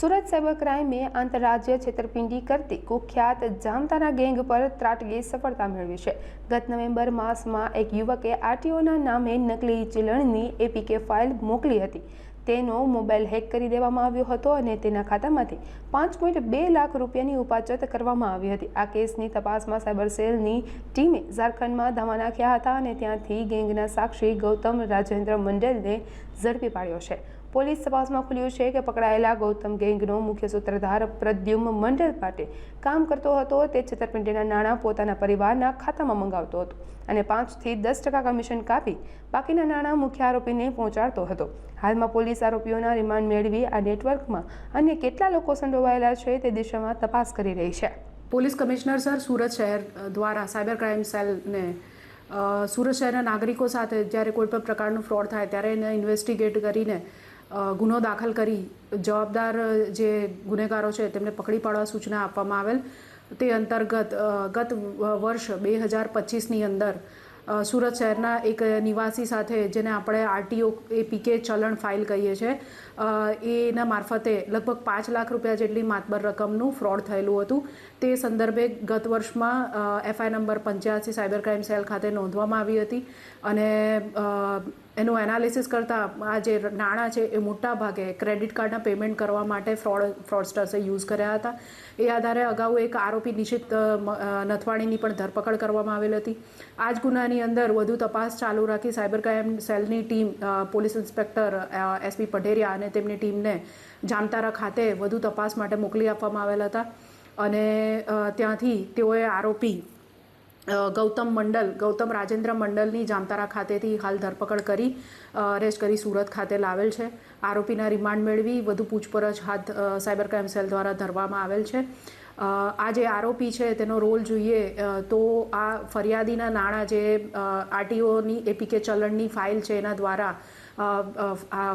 Surat cyber ક્રાઇમે આંતરરાજ્ય છેતરપિંડી કરતી કુખ્યાત જામતારા ગેંગ પર ત્રાટકી સફળતા મેળવી છે। ગત નવેમ્બર માસમાં એક યુવકે આરટીઓના નામે નકલી ચલણની એપીકે ફાઇલ મોકલી હતી। તેનો મોબાઈલ હેક કરી દેવામાં આવ્યો હતો અને તેના ખાતામાંથી 5.2 લાખ રૂપિયાની ઉપાચત કરવામાં આવી હતી। આ કેસની તપાસમાં સાયબર સેલની ટીમે ઝારખંડમાં ધામા નાખ્યા હતા અને ત્યાંથી ગેંગના સાક્ષી ગૌતમ રાજેન્દ્ર મંડલને ઝડપી પાડ્યો છે। પોલીસ તપાસમાં ખુલ્યું છે કે પકડાયેલા ગૌતમ ગેંગનો મુખ્ય સૂત્રધાર પ્રદ્યુમ્ન મંડલ માટે કામ કરતો હતો। તે છેતરપિંડીના નાણાં પોતાના પરિવારના ખાતામાં મંગાવતો હતો અને 5 થી 10% કમિશન કાપી બાકીના નાણાં મુખ્ય આરોપીને પહોંચાડતો હતો। હાલમાં પોલીસ આરોપીઓના રિમાન્ડ મેળવી આ નેટવર્કમાં અન્ય કેટલા લોકો સંડોવાયેલા છે તે દિશામાં તપાસ કરી રહી છે। પોલીસ કમિશનર સર સુરત શહેર દ્વારા સાયબર ક્રાઇમ સેલને સુરત શહેરના નાગરિકો સાથે જ્યારે કોઈ પણ પ્રકારનું ફ્રોડ થાય ત્યારે એને ઇન્વેસ્ટિગેટ કરીને ગુનો દાખલ કરી જવાબદાર જે ગુનેગારો છે તેમને પકડી પાડવા સૂચના આપવામાં આવેલ। તે અંતર્ગત ગત વર્ષ 2025ની અંદર સુરત શહેરના એક નિવાસી સાથે જેને આપણે આરટીઓ એપીકે ચલણ ફાઇલ કહીએ છીએ એના મારફતે લગભગ 5 લાખ રૂપિયા જેટલી માતબર રકમનું ફ્રોડ થયેલું હતું। તે સંદર્ભે ગત વર્ષમાં FI number 85 cyber crime cell ખાતે નોંધવામાં આવી હતી અને એનું એનાલિસિસ કરતાં આ જે નાણાં છે એ મોટા ભાગે ક્રેડિટ કાર્ડના પેમેન્ટ કરવા માટે ફ્રોડસ્ટર્સે યુઝ કર્યા હતા। એ આધારે અગાઉ એક આરોપી નિશિત નથવાણીની પણ ધરપકડ કરવામાં આવેલ હતી। આ જ ગુનાની અંદર વધુ તપાસ ચાલુ રાખી સાયબર ક્રાઇમ સેલની team police inspector SP Padheriya અને તેમની ટીમને જામતારા ખાતે વધુ તપાસ માટે મોકલી આપવામાં આવેલ હતા અને ત્યાંથી તેઓએ આરોપી ગૌતમ રાજેન્દ્ર મંડલની જામતારા ખાતેથી હાલ ધરપકડ કરી અરેસ્ટ કરી સુરત ખાતે લાવેલ છે। આરોપીના રિમાન્ડ મેળવી વધુ પૂછપરછ હાથ સાયબર ક્રાઇમ સેલ દ્વારા ધરવામાં આવેલ છે। આ જે આરોપી છે તેનો રોલ જોઈએ તો આ ફરિયાદીના નાણાં જે આરટીઓની એપીકે ચલણની ફાઇલ છે એના દ્વારા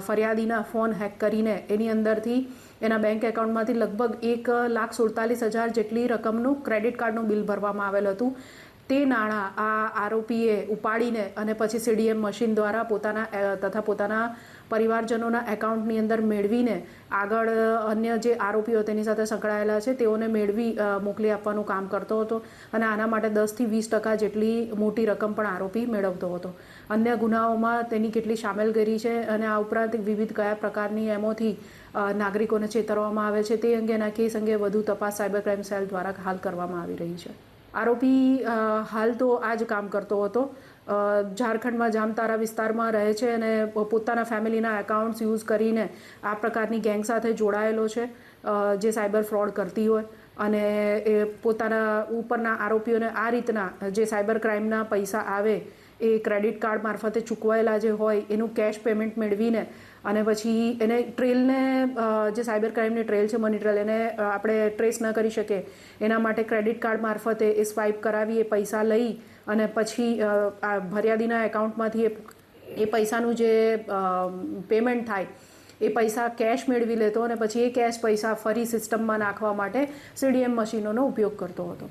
ફરિયાદીના ફોન હેક કરીને એની અંદરથી એના બેંક એકાઉન્ટમાંથી લગભગ 1,47,000 જેટલી રકમનું ક્રેડિટ કાર્ડનું બિલ ભરવામાં આવેલ હતું। તે નાણાં આ આરોપીએ ઉપાડીને અને પછી સીડીએમ મશીન દ્વારા પોતાના પરિવારજનોના એકાઉન્ટની અંદર મેળવીને આગળ અન્ય જે આરોપીઓ તેની સાથે સંકળાયેલા છે તેઓને મેળવી મોકલી આપવાનું કામ કરતો હતો અને આના માટે 10 થી 20% જેટલી મોટી રકમ પણ આરોપી મેળવતો હતો। અન્ય ગુનાઓમાં તેની કેટલી સામેલગીરી છે અને આ ઉપરાંત વિવિધ કયા પ્રકારની એમોથી નાગરિકોને છેતરવામાં આવે છે તે અંગેના કેસ અંગે વધુ તપાસ સાયબર ક્રાઇમ સેલ દ્વારા હાલ કરવામાં આવી રહી છે। આરોપી હાલ તો આ જ કામ કરતો હતો। ઝારખંડમાં જામતારા વિસ્તારમાં રહે છે અને પોતાના ફેમિલીના એકાઉન્ટ્સ યુઝ કરીને આ પ્રકારની ગેંગ સાથે જોડાયેલો છે જે સાયબર ફ્રોડ કરતી હોય અને એ પોતાના ઉપરના આરોપીઓને આ રીતના જે સાયબર ક્રાઇમના પૈસા આવે એ ક્રેડિટ કાર્ડ મારફતે ચૂકવાયેલા જે હોય એનું કેશ પેમેન્ટ મેળવીને અને પછી એને ટ્રેલને જે સાયબર ક્રાઇમની ટ્રેલ છે મની ટ્રેલ એને આપણે ટ્રેસ ન કરી શકીએ એના માટે ક્રેડિટ કાર્ડ મારફતે એ સ્વાઇપ કરાવી એ પૈસા લઈ અને પછી ફરિયાદીના એકાઉન્ટમાંથી એ પૈસાનું જે પેમેન્ટ થાય એ પૈસા કેશ મેળવી લેતો અને પછી એ કેશ પૈસા ફરી સિસ્ટમમાં નાખવા માટે સીડીએમ મશીનોનો ઉપયોગ કરતો હતો।